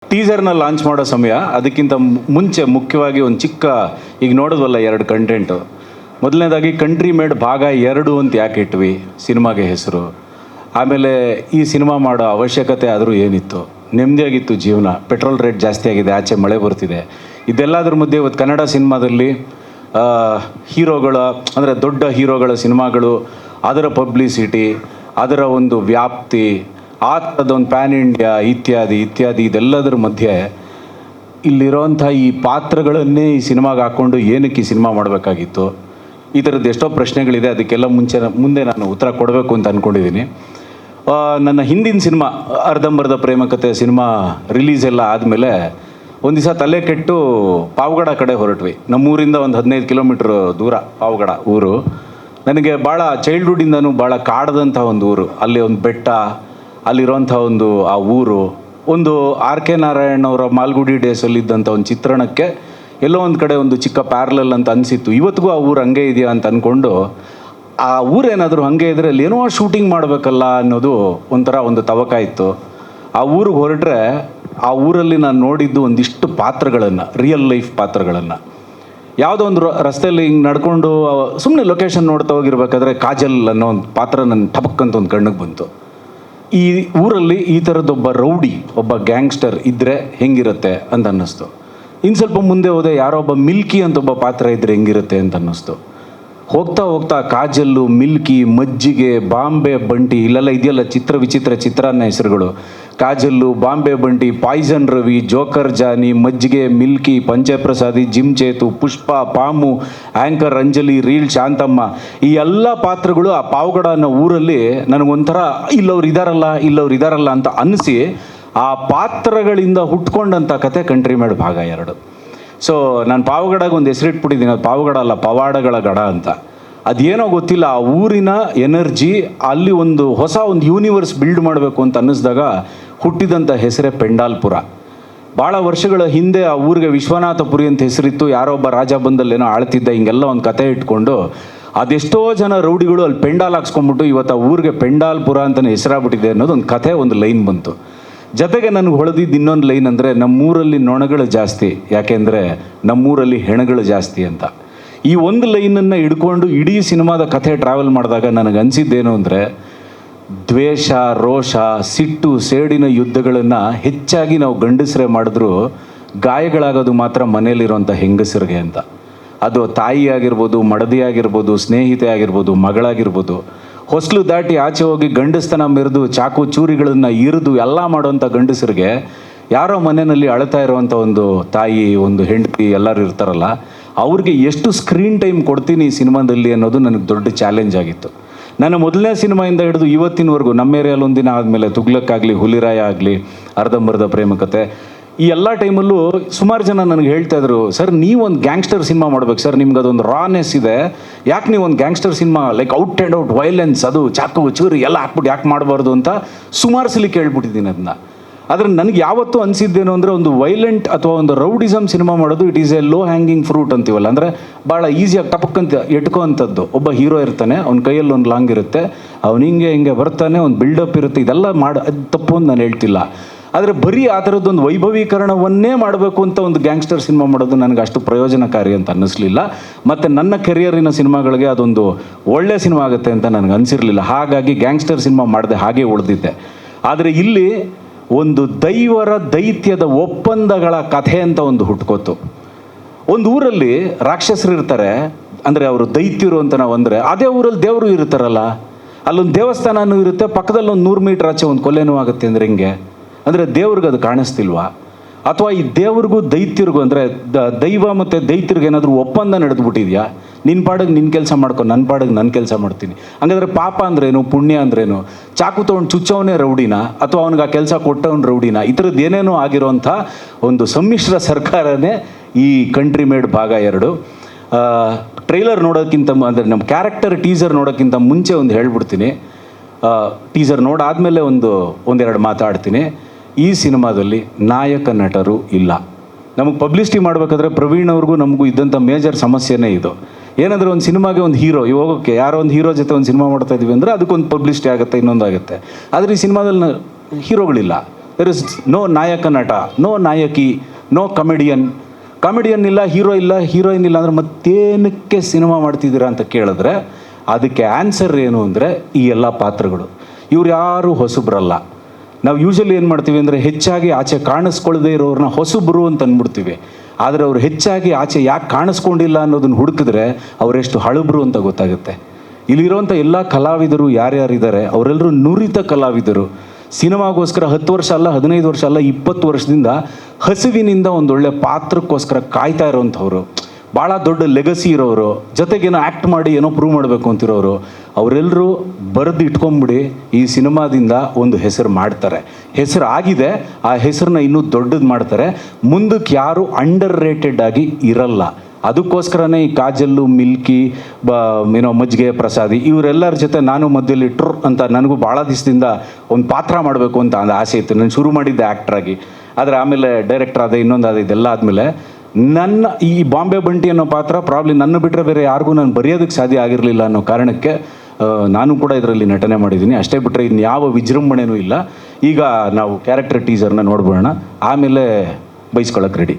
ಟೀಸರ್ನ launch ಮಾಡೋ ಸಮಯ, ಅದಕ್ಕಿಂತ ಮುಂಚೆ ಮುಖ್ಯವಾಗಿ ಒಂದು ಚಿಕ್ಕ, ಈಗ ನೋಡೋದವಲ್ಲ 2 ಕಂಟೆಂಟು. ಮೊದಲನೇದಾಗಿ ಕಂಟ್ರಿ ಮೇಡ್ ಭಾಗ 2 ಅಂತ ಯಾಕೆ ಇಟ್ವಿ ಸಿನಿಮಾಗೆ ಹೆಸರು. ಆಮೇಲೆ ಈ ಸಿನಿಮಾ ಮಾಡೋ ಅವಶ್ಯಕತೆ ಆದರೂ ಏನಿತ್ತು, ನೆಮ್ಮದಿಯಾಗಿತ್ತು ಜೀವನ, ಪೆಟ್ರೋಲ್ ರೇಟ್ ಜಾಸ್ತಿ ಆಗಿದೆ, ಆಚೆ ಮಳೆ ಬರ್ತಿದೆ. ಇದೆಲ್ಲದ್ರ ಮಧ್ಯೆ ಇವತ್ತು ಕನ್ನಡ ಸಿನಿಮಾದಲ್ಲಿ ಹೀರೋಗಳ ಅಂದರೆ ದೊಡ್ಡ ಹೀರೋಗಳ ಸಿನಿಮಾಗಳು, ಅದರ ಪಬ್ಲಿಸಿಟಿ, ಅದರ ಒಂದು ವ್ಯಾಪ್ತಿ, ಆ ಥರದೊಂದು ಪ್ಯಾನ್ ಇಂಡಿಯಾ ಇತ್ಯಾದಿ ಇತ್ಯಾದಿ, ಇದೆಲ್ಲದರ ಮಧ್ಯೆ ಇಲ್ಲಿರೋಂಥ ಈ ಪಾತ್ರಗಳನ್ನೇ ಈ ಸಿನಿಮಾಗೆ ಹಾಕ್ಕೊಂಡು ಏನಕ್ಕೆ ಈ ಸಿನಿಮಾ ಮಾಡಬೇಕಾಗಿತ್ತು, ಈ ಥರದ್ದು ಎಷ್ಟೋ ಪ್ರಶ್ನೆಗಳಿದೆ. ಅದಕ್ಕೆಲ್ಲ ಮುಂದೆ ನಾನು ಉತ್ತರ ಕೊಡಬೇಕು ಅಂತ ಅಂದ್ಕೊಂಡಿದ್ದೀನಿ. ನನ್ನ ಹಿಂದಿನ ಸಿನಿಮಾ ಅರ್ಧಂಬರ್ಧ ಪ್ರೇಮಕತೆ ಸಿನಿಮಾ ರಿಲೀಸ್ ಎಲ್ಲ ಆದಮೇಲೆ ಒಂದು ದಿವಸ ತಲೆ ಕೆಟ್ಟು ಪಾವಗಡ ಕಡೆ ಹೊರಟ್ವಿ. ನಮ್ಮೂರಿಂದ ಒಂದು 15 ಕಿಲೋಮೀಟ್ರ್ ದೂರ ಪಾವಗಡ ಊರು. ನನಗೆ ಭಾಳ ಚೈಲ್ಡ್ಹುಡ್ಡಿಂದನೂ ಭಾಳ ಕಾಡದಂಥ ಒಂದು ಊರು. ಅಲ್ಲಿ ಒಂದು ಬೆಟ್ಟ, ಅಲ್ಲಿರೋಂಥ ಆ ಊರು ಒಂದು ಆರ್ ಕೆ ನಾರಾಯಣ್ ಅವರ ಮಾಲ್ಗುಡಿ ಡೇಸಲ್ಲಿ ಇದ್ದಂಥ ಒಂದು ಚಿತ್ರಣಕ್ಕೆ ಎಲ್ಲೋ ಒಂದು ಕಡೆ ಒಂದು ಚಿಕ್ಕ ಪ್ಯಾರಲಲ್ ಅಂತ ಅನಿಸಿತ್ತು. ಇವತ್ತಿಗೂ ಆ ಊರು ಹಂಗೆ ಇದೆಯಾ ಅಂತ ಅಂದ್ಕೊಂಡು, ಆ ಊರೇನಾದರೂ ಹಾಗೆ ಇದ್ದರೆ ಅಲ್ಲಿ ಏನೋ ಶೂಟಿಂಗ್ ಮಾಡಬೇಕಲ್ಲ ಅನ್ನೋದು ಒಂಥರ ಒಂದು ತವಕ ಇತ್ತು. ಆ ಊರಿಗೆ ಹೊರಟ್ರೆ ಆ ಊರಲ್ಲಿ ನಾನು ನೋಡಿದ್ದು ಒಂದಿಷ್ಟು ಪಾತ್ರಗಳನ್ನು, ರಿಯಲ್ ಲೈಫ್ ಪಾತ್ರಗಳನ್ನು. ಯಾವುದೋ ಒಂದು ರಸ್ತೆಯಲ್ಲಿ ಹಿಂಗೆ ನಡ್ಕೊಂಡು ಸುಮ್ಮನೆ ಲೊಕೇಶನ್ ನೋಡ್ತಾ ಹೋಗಿರ್ಬೇಕಾದ್ರೆ ಕಾಜಲ್ ಅನ್ನೋ ಒಂದು ಪಾತ್ರ ನನ್ನ ಟಪಕ್ಕಂತ ಒಂದು ಕಣ್ಣಿಗೆ ಬಂತು. ಈ ಊರಲ್ಲಿ ಈ ಥರದ್ದೊಬ್ಬ ರೌಡಿ, ಒಬ್ಬ ಗ್ಯಾಂಗ್ಸ್ಟರ್ ಇದ್ದರೆ ಹೆಂಗಿರುತ್ತೆ ಅಂತ ಅನ್ನಿಸ್ತು. ಇನ್ನು ಸ್ವಲ್ಪ ಮುಂದೆ ಹೋದೆ, ಯಾರೋ ಒಬ್ಬ ಮಿಲ್ಕಿ ಅಂತ ಒಬ್ಬ ಪಾತ್ರ ಇದ್ದರೆ ಹೆಂಗಿರುತ್ತೆ ಅಂತ ಅನ್ನಿಸ್ತು. ಹೋಗ್ತಾ ಹೋಗ್ತಾ ಕಾಜಲ್ಲು, ಮಿಲ್ಕಿ, ಮಜ್ಜಿಗೆ, ಬಾಂಬೆ ಬಂಟಿ, ಇಲ್ಲೆಲ್ಲ ಇದೆಯಲ್ಲ ವಿಚಿತ್ರ ಚಿತ್ರಾನ್ನ ಹೆಸರುಗಳು. Kajal, Bombay Bunty, poison Ravi, joker Johnny, ಮಜ್ಜಿಗೆ, ಮಿಲ್ಕಿ, ಪಂಚಪ್ರಸಾದಿ, gym Chethu, Pushpa, Pamu, anchor Anjali, reel Shanthamma, ಈ ಎಲ್ಲ ಪಾತ್ರಗಳು ಆ ಪಾವಗಡ ಅನ್ನೋ ಊರಲ್ಲಿ ನನಗೊಂಥರ ಇಲ್ಲವ್ರು ಇದಾರಲ್ಲ ಅಂತ ಅನ್ನಿಸಿ, ಆ ಪಾತ್ರಗಳಿಂದ ಹುಟ್ಕೊಂಡಂಥ ಕತೆ ಕಂಟ್ರಿ ಮೇಡ್ ಭಾಗ 2. ಸೊ ನಾನು ಪಾವಗಡಗೆ ಒಂದು ಹೆಸರಿಟ್ಬಿಟ್ಟಿದ್ದೀನಿ, ಅದು ಪಾವಗಡ ಅಲ್ಲ, ಪವಾಡಗಳ ಗಡ ಅಂತ. ಅದೇನೋ ಗೊತ್ತಿಲ್ಲ, ಆ ಊರಿನ ಎನರ್ಜಿ, ಅಲ್ಲಿ ಒಂದು ಹೊಸ ಒಂದು ಯೂನಿವರ್ಸ್ ಬಿಲ್ಡ್ ಮಾಡಬೇಕು ಅಂತ ಅನ್ನಿಸಿದಾಗ ಹುಟ್ಟಿದಂಥ ಹೆಸರೇ ಪೆಂಡಾಲ್ಪುರ. ಭಾಳ ವರ್ಷಗಳ ಹಿಂದೆ ಆ ಊರಿಗೆ ವಿಶ್ವನಾಥಪುರಿ ಅಂತ ಹೆಸರಿತ್ತು. ಯಾರೋ ಒಬ್ಬ ರಾಜ ಬಂದಲ್ಲೇನೋ ಆಳ್ತಿದ್ದ, ಹಿಂಗೆಲ್ಲ ಒಂದು ಕತೆ ಇಟ್ಕೊಂಡು ಅದೆಷ್ಟೋ ಜನ ರೌಡಿಗಳು ಅಲ್ಲಿ ಪೆಂಡಾಲ್ ಹಾಕ್ಸ್ಕೊಂಡ್ಬಿಟ್ಟು ಇವತ್ತು ಆ ಊರಿಗೆ ಪೆಂಡಾಲ್ಪುರ ಅಂತಲೇ ಹೆಸರಾಗ್ಬಿಟ್ಟಿದೆ ಅನ್ನೋದು ಒಂದು ಕತೆ, ಒಂದು ಲೈನ್ ಬಂತು. ಜೊತೆಗೆ ನನಗೆ ಹೊಳೆದಿದ್ದು ಇನ್ನೊಂದು ಲೈನ್ ಅಂದರೆ, ನಮ್ಮೂರಲ್ಲಿ ನೊಣಗಳು ಜಾಸ್ತಿ, ಯಾಕೆಂದರೆ ನಮ್ಮೂರಲ್ಲಿ ಹೆಣಗಳು ಜಾಸ್ತಿ ಅಂತ. ಈ ಒಂದು ಲೈನನ್ನು ಹಿಡ್ಕೊಂಡು ಇಡೀ ಸಿನಿಮಾದ ಕಥೆ ಟ್ರಾವೆಲ್ ಮಾಡಿದಾಗ ನನಗೆ ಅನಿಸಿದ್ದೇನು ಅಂದರೆ, ದ್ವೇಷ, ರೋಷ, ಸಿಟ್ಟು, ಸೇಡಿನ ಯುದ್ಧಗಳನ್ನು ಹೆಚ್ಚಾಗಿ ನಾವು ಗಂಡಸರೇ ಮಾಡಿದ್ರೂ ಗಾಯಗಳಾಗೋದು ಮಾತ್ರ ಮನೆಯಲ್ಲಿರುವಂಥ ಹೆಂಗಸರಿಗೆ ಅಂತ. ಅದು ತಾಯಿ ಆಗಿರ್ಬೋದು, ಮಡದಿ ಆಗಿರ್ಬೋದು, ಸ್ನೇಹಿತೆ ಆಗಿರ್ಬೋದು, ಮಗಳಾಗಿರ್ಬೋದು. ಹೊಸಲು ದಾಟಿ ಆಚೆ ಹೋಗಿ ಗಂಡಸ್ತನ ಮೆರೆದು ಚಾಕು ಚೂರಿಗಳನ್ನು ಇರಿದು ಎಲ್ಲ ಮಾಡೋವಂಥ ಗಂಡಸರಿಗೆ, ಯಾರೋ ಮನೆಯಲ್ಲಿ ಅಳ್ತಾ ಇರುವಂಥ ಒಂದು ತಾಯಿ, ಒಂದು ಹೆಂಡತಿ ಎಲ್ಲರೂ ಇರ್ತಾರಲ್ಲ, ಅವ್ರಿಗೆ ಎಷ್ಟು ಸ್ಕ್ರೀನ್ ಟೈಮ್ ಕೊಡ್ತೀನಿ ಈ ಸಿನಿಮಾದಲ್ಲಿ ಅನ್ನೋದು ನನಗೆ ದೊಡ್ಡ ಚಾಲೆಂಜ್ ಆಗಿತ್ತು. ನನ್ನ ಮೊದಲನೇ ಸಿನಿಮಾಯಿಂದ ಹಿಡಿದು ಇವತ್ತಿನವರೆಗೂ ನಮ್ಮ ಏರಿಯಲ್ಲಿ ಒಂದಿನ ಆದಮೇಲೆ ತುಗ್ಲಕ್ಕಾಗಲಿ, ಹುಲಿರಾಯ ಆಗಲಿ, ಅರ್ಧಂಬರ್ಧ ಪ್ರೇಮಕತೆ, ಈ ಎಲ್ಲ ಟೈಮಲ್ಲೂ ಸುಮಾರು ಜನ ನನಗೆ ಹೇಳ್ತಾ ಇದ್ರು, ಸರ್ ನೀವೊಂದು ಗ್ಯಾಂಗ್ಸ್ಟರ್ ಸಿನಿಮಾ ಮಾಡ್ಬೇಕು ಸರ್, ನಿಮ್ಗೆ ಅದೊಂದು ರಾನೆಸ್ ಇದೆ, ಯಾಕೆ ನೀವು ಒಂದು gangster cinema like out and out violence, ಅದು ಚಾಕು ಚೂರಿ ಎಲ್ಲ ಹಾಕ್ಬಿಟ್ಟು ಯಾಕೆ ಮಾಡಬಾರ್ದು ಅಂತ ಸುಮಾರು ಸಲ ಕೇಳ್ಬಿಟ್ಟಿದ್ದೀನಿ ಅದನ್ನ. ಆದರೆ ನನಗೆ ಯಾವತ್ತೂ ಅನಿಸಿದ್ದೇನು ಅಂದರೆ, ಒಂದು ವೈಲೆಂಟ್ ಅಥವಾ ಒಂದು ರೌಡಿಸಮ್ ಸಿನಿಮಾ ಮಾಡೋದು it is A low hanging fruit ಅಂತೀವಲ್ಲ, ಅಂದರೆ ಭಾಳ ಈಸಿಯಾಗಿ ಟಪಕ್ಕಂತ ಎಟ್ಕೋ ಅಂಥದ್ದು. ಒಬ್ಬ ಹೀರೋ ಇರ್ತಾನೆ, ಅವ್ನ ಕೈಯಲ್ಲಿ ಒಂದು ಲಾಂಗ್ ಇರುತ್ತೆ, ಅವ್ನು ಹಿಂಗೆ ಬರ್ತಾನೆ, ಒಂದು ಬಿಲ್ಡಪ್ ಇರುತ್ತೆ, ಇದೆಲ್ಲ ಅದು ತಪ್ಪು ಅಂತ ನಾನು ಹೇಳ್ತಿಲ್ಲ. ಆದರೆ ಬರೀ ಆ ಥರದ್ದೊಂದು ವೈಭವೀಕರಣವನ್ನೇ ಮಾಡಬೇಕು ಅಂತ ಒಂದು ಗ್ಯಾಂಗ್ಸ್ಟರ್ ಸಿನಿಮಾ ಮಾಡೋದು ನನಗೆ ಅಷ್ಟು ಪ್ರಯೋಜನಕಾರಿ ಅಂತ ಅನ್ನಿಸ್ಲಿಲ್ಲ. ಮತ್ತು ನನ್ನ ಕೆರಿಯರಿನ ಸಿನಿಮಾಗಳಿಗೆ ಅದೊಂದು ಒಳ್ಳೆಯ ಸಿನಿಮಾ ಆಗುತ್ತೆ ಅಂತ ನನಗೆ ಅನಿಸಿರಲಿಲ್ಲ. ಹಾಗಾಗಿ ಗ್ಯಾಂಗ್ಸ್ಟರ್ ಸಿನಿಮಾ ಮಾಡದೆ ಹಾಗೆ ಉಳಿದಿದ್ದೆ. ಆದರೆ ಇಲ್ಲಿ ಒಂದು ದೈತ್ಯದ ಒಪ್ಪಂದಗಳ ಕಥೆ ಅಂತ ಒಂದು ಹುಟ್ಕೋತು. ಒಂದು ಊರಲ್ಲಿ ರಾಕ್ಷಸರು ಇರ್ತಾರೆ, ಅಂದರೆ ಅವರು ದೈತ್ಯರು ಅಂತ ನಾವು ಅಂದರೆ, ಅದೇ ಊರಲ್ಲಿ ದೇವರು ಇರ್ತಾರಲ್ಲ, ಅಲ್ಲೊಂದು ದೇವಸ್ಥಾನನೂ ಇರುತ್ತೆ, ಪಕ್ಕದಲ್ಲಿ ಒಂದು 100 ಮೀಟ್ರ್ ಆಚೆ ಒಂದು ಕೊಲೆನೂ ಆಗುತ್ತೆ. ಅಂದರೆ ಹಿಂಗೆ ಅಂದರೆ ದೇವ್ರಿಗೆ ಅದು ಕಾಣಿಸ್ತಿಲ್ವಾ? ಅಥವಾ ಈ ದೇವ್ರಿಗೂ ದೈತ್ಯರಿಗೂ ಅಂದರೆ ದೈವ ಮತ್ತು ದೈತ್ಯರಿಗೆ ಏನಾದರೂ ಒಪ್ಪಂದ ನಡೆದ್ಬಿಟ್ಟಿದೆಯಾ? ನಿನ್ನ ಪಾಡಿಗೆ ನಿನ್ನ ಕೆಲಸ ಮಾಡ್ಕೊ, ನನ್ನ ಪಾಡಿಗೆ ನನ್ನ ಕೆಲಸ ಮಾಡ್ತೀನಿ. ಹಂಗಾದ್ರೆ ಪಾಪ ಅಂದ್ರೇನು, ಪುಣ್ಯ ಅಂದ್ರೇನು? ಚಾಕು ತೊಗೊಂಡು ಚುಚ್ಚವನೇ ರೌಡಿನ, ಅಥವಾ ಅವ್ನಿಗೆ ಆ ಕೆಲಸ ಕೊಟ್ಟವನು ರೌಡಿನ? ಈ ಥರದ್ದು ಏನೇನೋ ಆಗಿರೋಂಥ ಒಂದು ಸಮ್ಮಿಶ್ರ ಸರ್ಕಾರನೇ ಈ ಕಂಟ್ರಿ ಮೇಡ್ ಭಾಗ 2. ಟ್ರೈಲರ್ ನೋಡೋಕ್ಕಿಂತ ಅಂದರೆ ನಮ್ಮ ಕ್ಯಾರೆಕ್ಟರ್ ಟೀಸರ್ ನೋಡೋಕ್ಕಿಂತ ಮುಂಚೆ ಒಂದು ಹೇಳ್ಬಿಡ್ತೀನಿ. ಟೀಸರ್ ನೋಡಾದಮೇಲೆ ಒಂದೆರಡು ಮಾತಾಡ್ತೀನಿ. ಈ ಸಿನಿಮಾದಲ್ಲಿ ನಾಯಕ ನಟರು ಇಲ್ಲ. ನಮಗೆ ಪಬ್ಲಿಸಿಟಿ ಮಾಡಬೇಕಾದ್ರೆ ಪ್ರವೀಣ್ ಅವ್ರಿಗೂ ನಮಗೂ ಇದ್ದಂಥ ಮೇಜರ್ ಸಮಸ್ಯೆನೇ ಇದು. ಏನಂದರೆ ಒಂದು ಸಿನಿಮಾಗೆ ಒಂದು ಹೀರೋ, ಹೋಗೋಕ್ಕೆ ಯಾರೋ ಒಂದು ಹೀರೋ ಜೊತೆ ಒಂದು ಸಿನಿಮಾ ಮಾಡ್ತಾ ಇದ್ದೀವಿ ಅಂದರೆ ಅದಕ್ಕೊಂದು ಪಬ್ಲಿಸಿಟಿ ಆಗುತ್ತೆ, ಇನ್ನೊಂದು ಆಗುತ್ತೆ. ಆದರೆ ಈ ಸಿನಿಮಾದಲ್ಲಿ ಹೀರೋಗಳಿಲ್ಲ, ದೆರ್ ಇಸ್ ನೋ ನಾಯಕ ನಟ, ನೋ ನಾಯಕಿ, ನೋ ಕಾಮಿಡಿಯನ್ ಇಲ್ಲ, ಹೀರೋಯಿನ್ ಇಲ್ಲ ಅಂದರೆ ಮತ್ತೇನಕ್ಕೆ ಸಿನಿಮಾ ಮಾಡ್ತಿದ್ದೀರಾ ಅಂತ ಕೇಳಿದ್ರೆ ಅದಕ್ಕೆ ಆನ್ಸರ್ ಏನು ಅಂದರೆ ಈ ಎಲ್ಲ ಪಾತ್ರಗಳು. ಇವ್ರು ಯಾರು ಹೊಸಬ್ರಲ್ಲ. ನಾವು ಯೂಶಲಿ ಏನು ಮಾಡ್ತೀವಿ ಅಂದರೆ ಹೆಚ್ಚಾಗಿ ಆಚೆ ಕಾಣಿಸ್ಕೊಳ್ಳದೆ ಇರೋರನ್ನ ಹೊಸಬ್ರು ಅಂತ ಅಂದ್ಬಿಡ್ತೀವಿ. ಆದರೆ ಅವ್ರು ಹೆಚ್ಚಾಗಿ ಆಚೆ ಯಾಕೆ ಕಾಣಿಸ್ಕೊಂಡಿಲ್ಲ ಅನ್ನೋದನ್ನ ಹುಡುಕಿದ್ರೆ ಅವರೆಷ್ಟು ಹಳಬ್ರು ಅಂತ ಗೊತ್ತಾಗುತ್ತೆ. ಇಲ್ಲಿರೋಂಥ ಎಲ್ಲ ಕಲಾವಿದರು ಯಾರ್ಯಾರಿದ್ದಾರೆ ಅವರೆಲ್ಲರೂ ನುರಿತ ಕಲಾವಿದರು. ಸಿನಿಮಾಗೋಸ್ಕರ 10 ವರ್ಷ ಅಲ್ಲ, 15 ವರ್ಷ ಅಲ್ಲ, 20 ವರ್ಷದಿಂದ ಹಸಿವಿನಿಂದ ಒಂದೊಳ್ಳೆ ಪಾತ್ರಕ್ಕೋಸ್ಕರ ಕಾಯ್ತಾ ಇರೋವಂಥವ್ರು, ಭಾಳ ದೊಡ್ಡ ಲೆಗಸಿ ಇರೋರು, ಜೊತೆಗೇನೋ ಆ್ಯಕ್ಟ್ ಮಾಡಿ ಏನೋ ಪ್ರೂವ್ ಮಾಡಬೇಕು ಅಂತಿರೋರು, ಅವರೆಲ್ಲರೂ ಬರೆದು ಇಟ್ಕೊಂಬಿಡಿ. ಈ ಸಿನಿಮಾದಿಂದ ಒಂದು ಹೆಸರು ಮಾಡ್ತಾರೆ, ಹೆಸರು ಆಗಿದೆ, ಆ ಹೆಸರನ್ನ ಇನ್ನೂ ದೊಡ್ಡದು ಮಾಡ್ತಾರೆ. ಮುಂದಕ್ಕೆ ಯಾರು ಅಂಡರ್ ರೇಟೆಡ್ ಆಗಿ ಇರಲ್ಲ. ಅದಕ್ಕೋಸ್ಕರನೇ ಈ ಕಾಜಲ್ಲು, ಮಿಲ್ಕಿ, ಏನೋ ಮಜ್ಜಿಗೆ, ಪ್ರಸಾದಿ ಇವರೆಲ್ಲರ ಜೊತೆ ನಾನು ಮಧ್ಯದಲ್ಲಿ ಅಂತ ನನಗೂ ಭಾಳ ದಿವಸದಿಂದ ಒಂದು ಪಾತ್ರ ಮಾಡಬೇಕು ಅಂತ ಒಂದು ಆಸೆ ಇತ್ತು. ನಾನು ಶುರು ಮಾಡಿದ್ದೆ ಆ್ಯಕ್ಟ್ರಾಗಿ, ಆದರೆ ಆಮೇಲೆ ಡೈರೆಕ್ಟರ್ ಆದ, ಇನ್ನೊಂದು ಆದ, ಇದೆಲ್ಲ ಆದಮೇಲೆ ನನ್ನ ಈ ಬಾಂಬೆ ಬಂಟಿ ಅನ್ನೋ ಪಾತ್ರ ಪ್ರಾಬ್ಲಿ ನನ್ನ ಬಿಟ್ಟರೆ ಬೇರೆ ಯಾರಿಗೂ ನಾನು ಬರೆಯೋದಕ್ಕೆ ಸಾಧ್ಯ ಆಗಿರಲಿಲ್ಲ ಅನ್ನೋ ಕಾರಣಕ್ಕೆ ನಾನು ಕೂಡ ಇದರಲ್ಲಿ ನಟನೆ ಮಾಡಿದ್ದೀನಿ. ಅಷ್ಟೇ ಬಿಟ್ಟರೆ ಇನ್ಯಾವ ವಿಜೃಂಭಣೆನೂ ಇಲ್ಲ. ಈಗ ನಾವು ಕ್ಯಾರೆಕ್ಟರ್ ಟೀಸರ್ನ ನೋಡ್ಬೋಣ, ಆಮೇಲೆ ಬೈಸ್ಕೊಳ್ಳೋಕೆ ರೆಡಿ.